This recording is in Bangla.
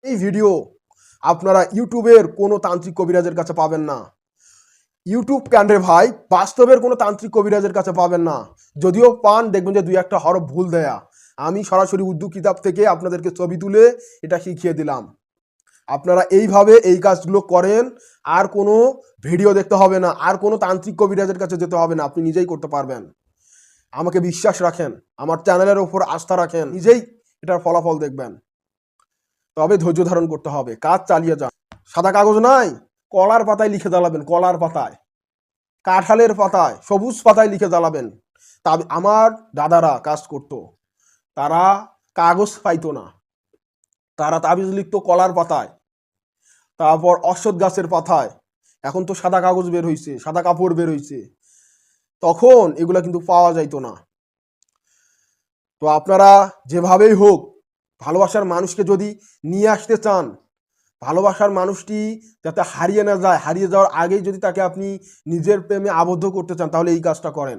এই ভিডিও আপনারা ইউটিউবের কোনো তান্ত্রিক কবিরাজের কাছে পাবেন না। ইউটিউব ক্যান্ডে ভাই বাস্তবের কোনো তান্ত্রিক কবিরাজের কাছে পাবেন না। যদিও পান, দেখবেন যে দুই একটা হরফ ভুল দেয়া। আমি সরাসরি উর্দু কিতাব থেকে আপনাদেরকে ছবি তুলে এটা শিখিয়ে দিলাম। আপনারা এইভাবে এই কাজগুলো করেন, আর কোনো ভিডিও দেখতে হবে না, আর কোনো তান্ত্রিক কবিরাজের কাছে যেতে হবে না, আপনি নিজেই করতে পারবেন। আমাকে বিশ্বাস রাখেন, আমার চ্যানেলের ওপর আস্থা রাখেন, নিজেই এটার ফলাফল দেখবেন। তবে ধৈর্য ধারণ করতে হবে, কাজ চালিয়ে যান। সাদা কাগজ নাই, কলার পাতায় লিখে জ্বালাবেন, কলার পাতায়, কাঁঠালের পাতায়, সবুজ পাতায় লিখে জ্বালাবেন। তা আমার দাদারা কাজ করতো, তারা কাগজ পাইতো না, তারা তাবিজ লিখতো কলার পাতায়, তারপর অশ্বত্থ গাছের পাতায়। এখন তো সাদা কাগজ বের হইছে, সাদা কাপড় বের হইছে, তখন এগুলা কিন্তু পাওয়া যাইতো না। তো আপনারা যেভাবেই হোক ভালোবাসার মানুষকে যদি নিয়ে আসতে চান, ভালোবাসার মানুষটি যাতে হারিয়ে না যায়, হারিয়ে যাওয়ার আগেই যদি তাকে আপনি নিজের প্রেমে আবদ্ধ করতে চান, তাহলে এই কাজটা করেন।